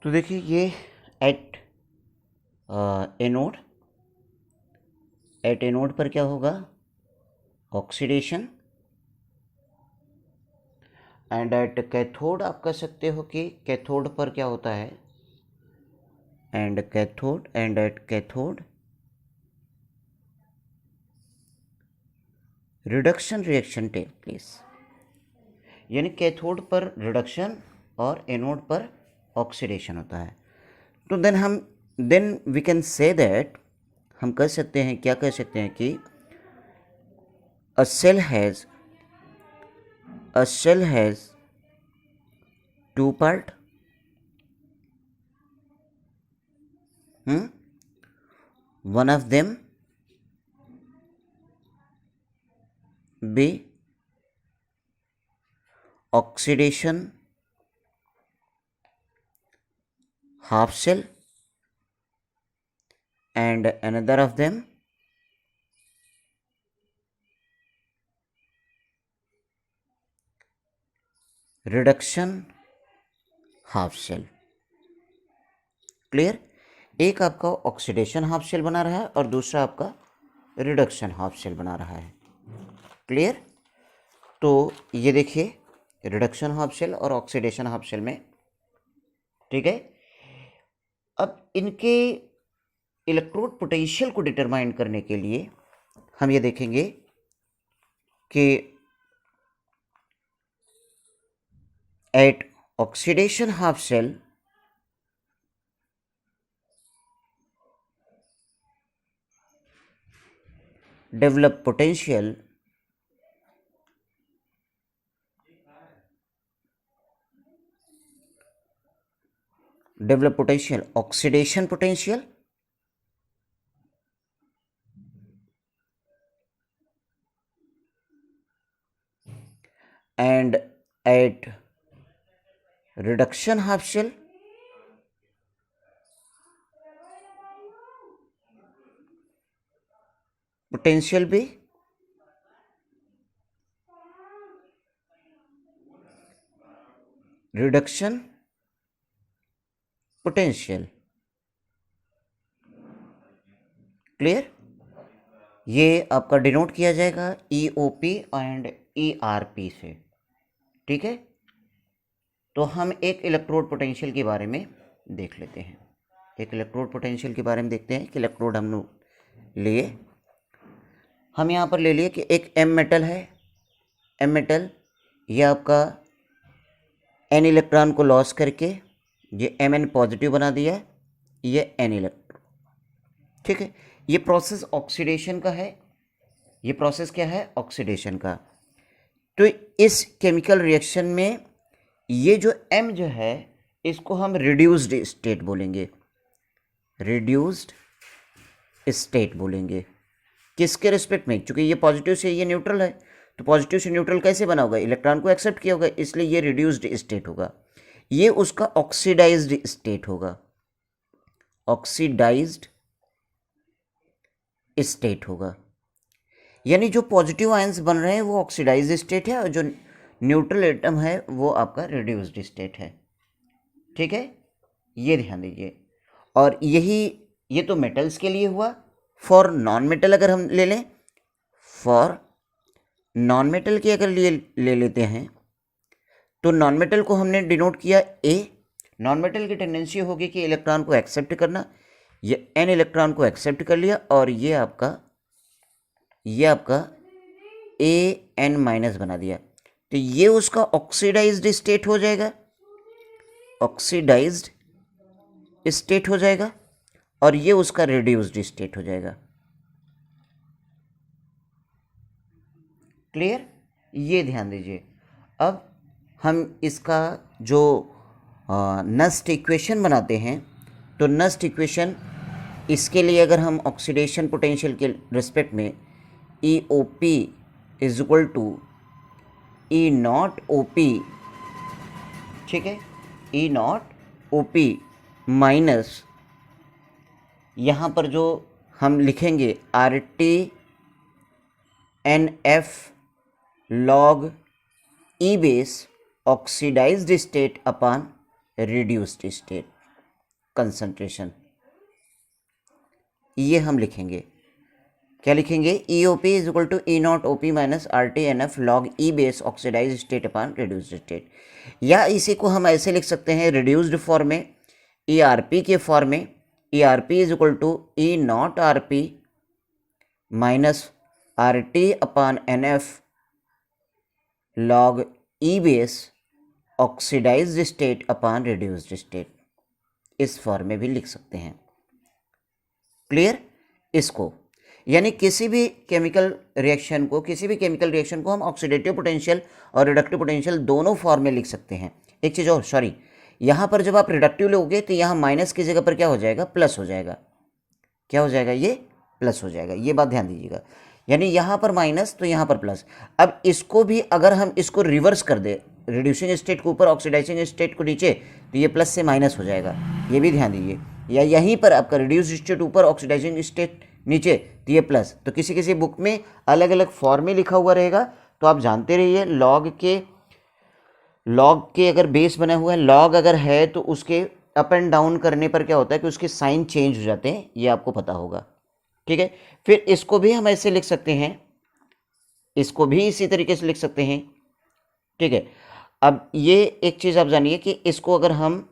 तो देखिए ये एट एनोड पर क्या होगा, ऑक्सीडेशन, एंड एट कैथोड आप कह सकते हो कि कैथोड पर क्या होता है, and at cathode reduction reaction take place, यानी कैथोड पर रिडक्शन और एनोड पर ऑक्सीडेशन होता है। तो then we can say that, हम कह सकते हैं, क्या कह सकते हैं कि a cell has two part, one of them be oxidation half shell and another of them reduction half shell। Clear? एक आपका ऑक्सीडेशन हाफ शेल बना रहा है और दूसरा आपका रिडक्शन हाफ शेल बना रहा है। क्लियर? तो ये देखिए रिडक्शन हाफ शेल और ऑक्सीडेशन हाफ शेल में, ठीक है। अब इनके इलेक्ट्रोड पोटेंशियल को डिटरमाइन करने के लिए हम ये देखेंगे कि at oxidation half cell develop potential oxidation potential and at reduction half shell potential भी reduction potential। क्लियर? ये आपका डिनोट किया जाएगा EOP एंड ERP से, ठीक है। तो हम एक इलेक्ट्रोड पोटेंशियल के बारे में देख लेते हैं। एक इलेक्ट्रोड पोटेंशियल के बारे में देखते हैं कि इलेक्ट्रोड हम लोग लिए, हम यहाँ पर ले लिए कि एक M मेटल है। M मेटल ये आपका N इलेक्ट्रॉन को लॉस करके ये Mn पॉजिटिव बना दिया है, ये N इलेक्ट्रॉन, ठीक है। ये प्रोसेस ऑक्सीडेशन का है। ये प्रोसेस क्या है? ऑक्सीडेशन का। तो इस केमिकल रिएक्शन में ये जो M जो है इसको हम रिड्यूस्ड स्टेट बोलेंगे, रिड्यूस्ड स्टेट बोलेंगे। किसके रिस्पेक्ट में? क्योंकि ये पॉजिटिव से ये न्यूट्रल है, तो पॉजिटिव से न्यूट्रल कैसे बना होगा? इलेक्ट्रॉन को एक्सेप्ट किया होगा, इसलिए ये रिड्यूस्ड स्टेट होगा। ये उसका ऑक्सीडाइज्ड स्टेट होगा, ऑक्सीडाइज्ड स्टेट होगा। यानी जो पॉजिटिव आयंस बन रहे हैं वो ऑक्सीडाइज्ड स्टेट है और जो न्यूट्रल एटम है वो आपका रिड्यूस्ड स्टेट है, ठीक है। ये ध्यान दीजिए। और यही, ये तो मेटल्स के लिए हुआ। फॉर नॉन मेटल अगर हम ले लें, फॉर नॉन मेटल के अगर लिए ले लेते हैं तो नॉन मेटल को हमने डिनोट किया A। नॉन मेटल की टेंडेंसी होगी कि इलेक्ट्रॉन को एक्सेप्ट करना, ये N इलेक्ट्रॉन को एक्सेप्ट कर लिया और ये आपका AN माइनस बना दिया, तो ये उसका ऑक्सीडाइज्ड स्टेट हो जाएगा, ऑक्सीडाइज्ड स्टेट हो जाएगा और ये उसका रिड्यूस्ड स्टेट हो जाएगा। क्लियर? ये ध्यान दीजिए। अब हम इसका जो नस्ट इक्वेशन बनाते हैं, तो नस्ट इक्वेशन इसके लिए अगर हम ऑक्सीडेशन पोटेंशियल के रिस्पेक्ट में EOP is equal to E naught OP, ठीक है, E नॉट OP माइनस यहाँ पर जो हम लिखेंगे RT NF log E base oxidized state upon reduced state. Concentration, ये हम लिखेंगे। क्या लिखेंगे? EOP is equal to E0OP minus RT/NF log E base oxidize state upon reduced state. या इसी को हम ऐसे लिख सकते हैं रिड्यूस्ड फॉर्म में, ERP के फॉर्म में, ERP is equal to E0RP minus RT/NF log E base oxidized state upon reduced state, इस फॉर्म में भी लिख सकते हैं। क्लियर? इसको यानी किसी भी केमिकल रिएक्शन को हम ऑक्सीडेटिव पोटेंशियल और रिडक्टिव पोटेंशियल दोनों फॉर्म में लिख सकते हैं। एक चीज़ और, सॉरी, यहाँ पर जब आप रिडक्टिव लोगे तो यहाँ माइनस की जगह पर क्या हो जाएगा? प्लस हो जाएगा। क्या हो जाएगा? ये प्लस हो जाएगा। ये बात ध्यान दीजिएगा, यानी यहाँ पर माइनस तो यहाँ पर प्लस। अब इसको भी अगर हम इसको रिवर्स कर दे, रिड्यूसिंग स्टेट को ऊपर ऑक्सीडाइजिंग स्टेट को नीचे, तो ये प्लस से माइनस हो जाएगा। ये भी ध्यान दीजिए। या यहीं पर आपका रिड्यूस स्टेट ऊपर ऑक्सीडाइजिंग स्टेट नीचे, तो ये प्लस। तो किसी किसी बुक में अलग अलग फॉर्म में लिखा हुआ रहेगा, तो आप जानते रहिए। लॉग के अगर बेस बना हुआ है, लॉग अगर है तो उसके अप एंड डाउन करने पर क्या होता है कि उसके साइन चेंज हो जाते हैं, ये आपको पता होगा। ठीक है, फिर इसको भी हम ऐसे लिख सकते हैं, इसको भी इसी तरीके से लिख सकते हैं। ठीक है, अब ये एक चीज़ आप जानिए कि इसको अगर हम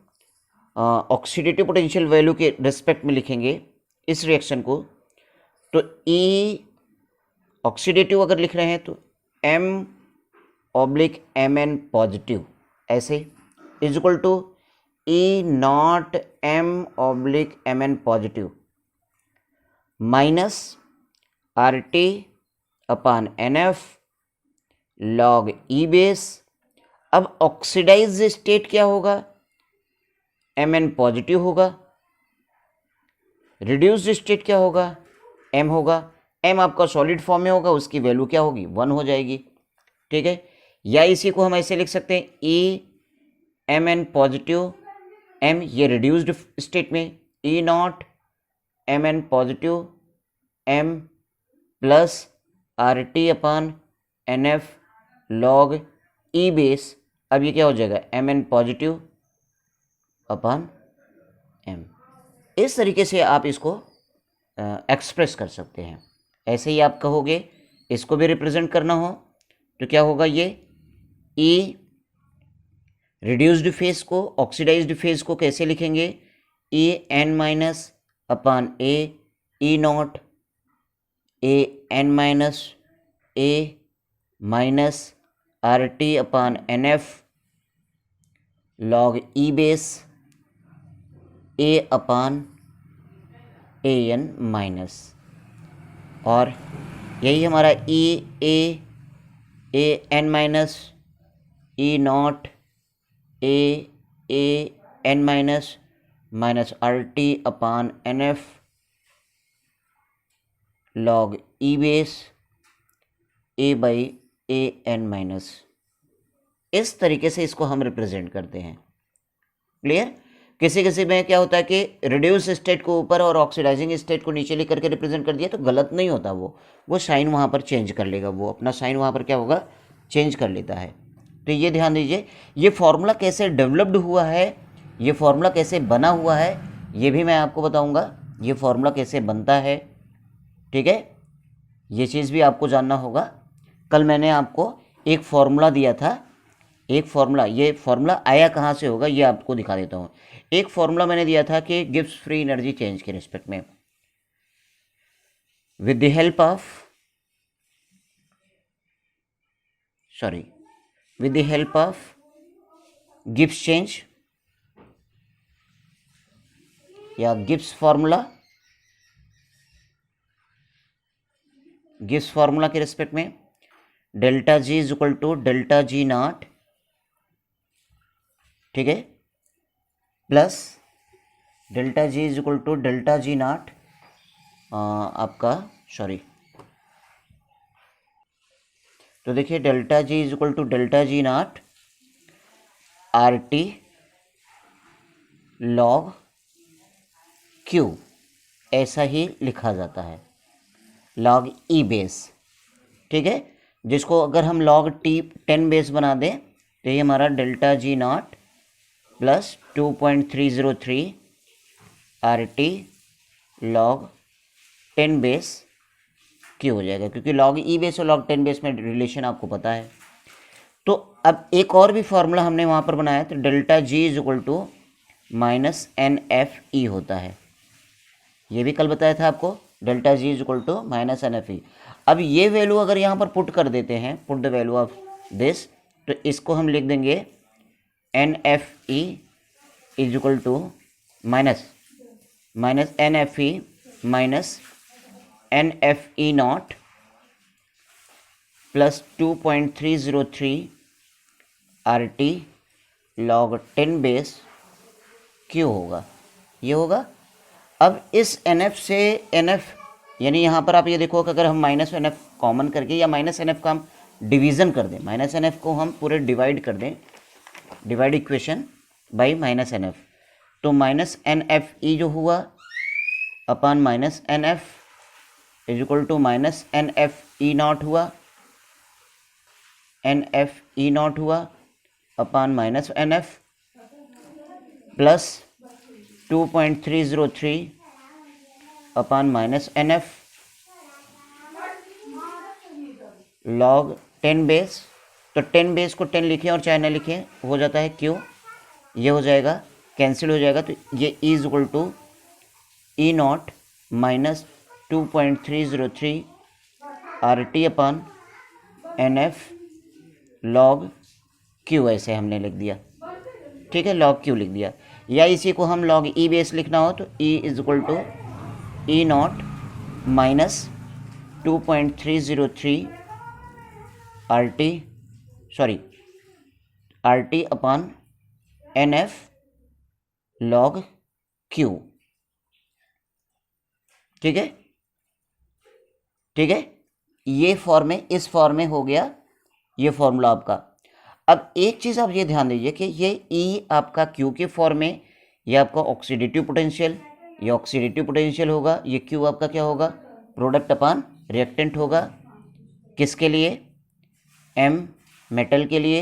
ऑक्सीडेटिव पोटेंशियल वैल्यू के रिस्पेक्ट में लिखेंगे इस रिएक्शन को, तो E ऑक्सीडेटिव अगर लिख रहे हैं तो M/Mn पॉजिटिव ऐसे is equal to E0M/Mn positive minus RT/NF log E base. अब ऑक्सीडाइज स्टेट क्या होगा? Mn पॉजिटिव होगा। रिड्यूस्ड स्टेट क्या होगा? M होगा। M आपका सॉलिड फॉर्म में होगा, उसकी वैल्यू क्या होगी? 1 हो जाएगी। ठीक है, या इसी को हम ऐसे लिख सकते हैं E/Mn पॉजिटिव, M ये रिड्यूस्ड स्टेट में, E0Mn positive M plus RT/NF log E base. अब ये क्या हो जाएगा? Mn positive upon M। इस तरीके से आप इसको एक्सप्रेस कर सकते हैं। ऐसे ही आप कहोगे, इसको भी रिप्रेजेंट करना हो तो क्या होगा? ये E रिड्यूस्ड फेज को, ऑक्सीडाइज्ड फेज को कैसे लिखेंगे? En minus upon A E0 An minus A minus RT/NF log E base A/An minus, और यही हमारा An minus E0 An minus minus RT/NF log E base A/An minus. इस तरीके से इसको हम रिप्रेजेंट करते हैं। क्लियर? किसी किसी में क्या होता है कि रिड्यूस स्टेट को ऊपर और ऑक्सीडाइजिंग स्टेट को नीचे लेकर के रिप्रेजेंट कर दिया, तो गलत नहीं होता, वो साइन वहाँ पर चेंज कर लेगा, वो अपना साइन वहाँ पर क्या होगा? चेंज कर लेता है। तो ये ध्यान दीजिए। ये फॉर्मूला कैसे डेवलप्ड हुआ है, ये फॉर्मूला कैसे बना हुआ है, ये भी मैं आपको बताऊँगा। ये फॉर्मूला कैसे बनता है, ठीक है, ये चीज़ भी आपको जानना होगा। कल मैंने आपको एक फॉर्मूला दिया था, एक फॉर्मूला, ये फॉर्मूला आया कहाँ से होगा ये आपको दिखा देता हूँ। एक फॉर्मूला मैंने दिया था कि गिब्स फ्री एनर्जी चेंज के रिस्पेक्ट में, with the help of Gibbs change या गिब्स फॉर्मूला के रिस्पेक्ट में delta G is equal to delta G naught, ठीक है, plus delta G is equal to delta G naught आपका, sorry, तो देखिए delta G is equal to delta G naught RT log Q, ऐसा ही लिखा जाता है, लॉग E बेस। ठीक है, जिसको अगर हम लॉग T10 बेस बना दें तो ये हमारा delta G not plus 2.303 RT log 10 base Q हो जाएगा, क्योंकि log E बेस और log 10 बेस में रिलेशन आपको पता है। तो अब एक और भी फॉर्मूला हमने वहाँ पर बनाया, तो delta G is equal to minus NFE होता है। ये भी कल बताया था आपको, delta G is equal to minus NFE। अब ये वैल्यू अगर यहाँ पर पुट कर देते हैं, put the value of this, तो इसको हम लिख देंगे NFE is equal to minus NFE minus NFE naught plus 2.303 RT log 10 base Q होगा, ये होगा। अब इस NF से NF, यानी यहाँ पर आप ये देखो कि अगर हम माइनस NF कॉमन करके या माइनस NF का हम डिवीज़न कर दें, माइनस NF को हम पूरे डिवाइड कर दें, divide equation by minus NF, तो माइनस NFE जो हुआ upon minus NF is equal to minus NFE naught हुआ, NFE नॉट हुआ upon minus NF plus 2.303 upon minus NF log 10 base. तो 10 बेस को 10 लिखें और चाहे ना लिखें, हो जाता है Q, ये हो जाएगा, कैंसिल हो जाएगा, तो ये E is equal to E naught minus 2.303 RT upon NF log Q, ऐसे हमने लिख दिया, ठीक है, log Q लिख दिया। या इसी को हम log E बेस लिखना हो तो E is equal to E naught minus 2.303 RT upon NF log Q, ठीक है, ठीक है। ये फॉर्म में, इस फॉर्म में हो गया ये फॉर्मूला आपका। अब एक चीज़ आप ये ध्यान दीजिए कि ये E आपका Q के फॉर्म में, ये आपका ऑक्सीडेटिव पोटेंशियल, ये ऑक्सीडेटिव पोटेंशियल होगा, ये Q आपका क्या होगा, प्रोडक्ट अपॉन रिएक्टेंट होगा, किसके लिए, M मेटल के लिए,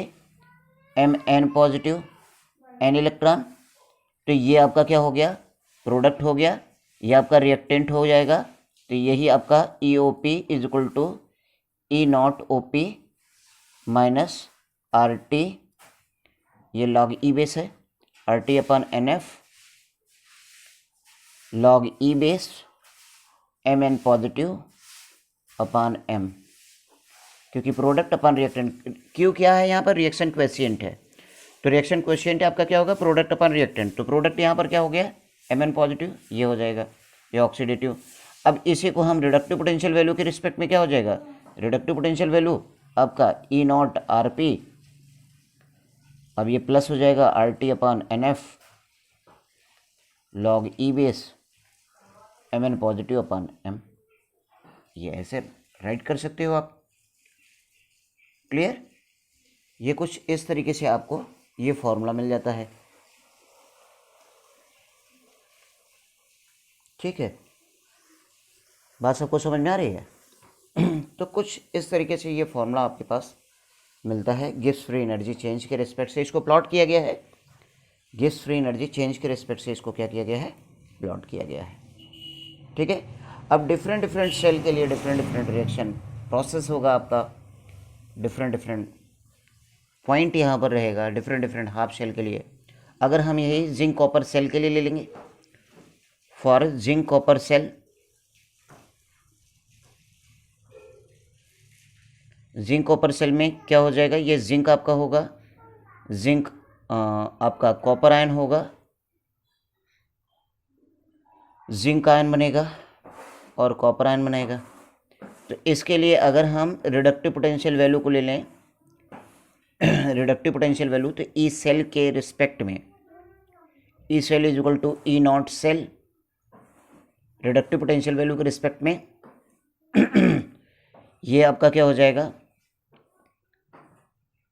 Mn पॉजिटिव, N इलेक्ट्रॉन, तो ये आपका क्या हो गया, प्रोडक्ट हो गया, ये आपका रिएक्टेंट हो जाएगा, तो यही आपका EOP is equal to E naught OP minus RT, ये log E बेस है, RT upon NF log E base Mn positive upon M, क्योंकि प्रोडक्ट अपॉन रिएक्टेंट, Q क्या है यहाँ पर, रिएक्शन क्वेशिएंट है, तो रिएक्शन क्वेशिएंट आपका क्या होगा, प्रोडक्ट अपॉन रिएक्टेंट, तो प्रोडक्ट यहाँ पर क्या हो गया, Mn पॉजिटिव, ये हो जाएगा, ये ऑक्सीडेटिव। अब इसी को हम रिडक्टिव पोटेंशियल वैल्यू के रिस्पेक्ट में क्या हो जाएगा, रिडक्टिव पोटेंशियल वैल्यू आपका E नॉट RP, अब ये प्लस हो जाएगा RT upon NF log E base Mn positive upon M, ये ऐसे राइट कर सकते हो आप, क्लियर। ये कुछ इस तरीके से आपको ये फॉर्मूला मिल जाता है, ठीक है, बात सबको समझ में आ रही है। तो कुछ इस तरीके से ये फॉर्मूला आपके पास मिलता है गिब्स फ्री एनर्जी चेंज के रिस्पेक्ट से, इसको प्लॉट किया गया है, गिब्स फ्री एनर्जी चेंज के रिस्पेक्ट से इसको क्या किया गया है, प्लॉट किया गया है, ठीक है। अब डिफरेंट सेल के लिए डिफरेंट रिएक्शन प्रोसेस होगा आपका, डिफरेंट पॉइंट यहाँ पर रहेगा, डिफरेंट हाफ शेल के लिए। अगर हम यही जिंक कॉपर सेल के लिए ले लेंगे, for zinc copper cell, zinc copper cell में क्या हो जाएगा, ये जिंक आपका होगा, जिंक आपका कॉपर आयन होगा, जिंक आयन बनेगा और कॉपर आयन बनेगा। तो इसके लिए अगर हम रिडक्टिव पोटेंशियल वैल्यू को ले लें, रिडक्टिव पोटेंशियल वैल्यू, तो ई सेल के रिस्पेक्ट में, E cell is equal to E naught cell, reductive potential value के रिस्पेक्ट में ये आपका क्या हो जाएगा,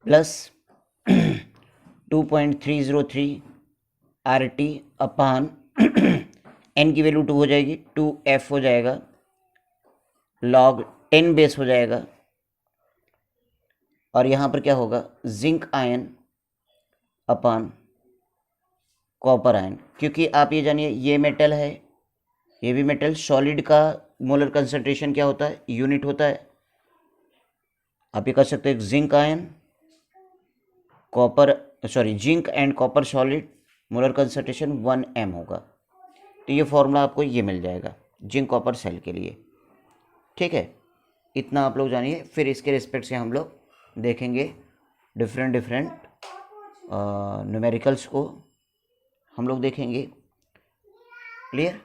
प्लस 2.303 RT अपान एन की वैल्यू 2 हो जाएगी, 2F हो जाएगा, log 10 बेस हो जाएगा, और यहाँ पर क्या होगा, जिंक आयन अपान कॉपर आयन, क्योंकि आप ये जानिए ये मेटल है, ये भी मेटल, सॉलिड का मोलर कंसंट्रेशन क्या होता है, यूनिट होता है। आप ये कर सकते हो zinc ion, zinc and copper solid, molar concentration 1 m होगा। तो ये फॉर्मूला आपको ये मिल जाएगा जिंक कॉपर सेल के लिए। ठीक है, इतना आप लोग जानिए। फिर इसके रिस्पेक्ट से हम लोग देखेंगे डिफरेंट न्यूमेरिकल्स को हम लोग देखेंगे। क्लियर।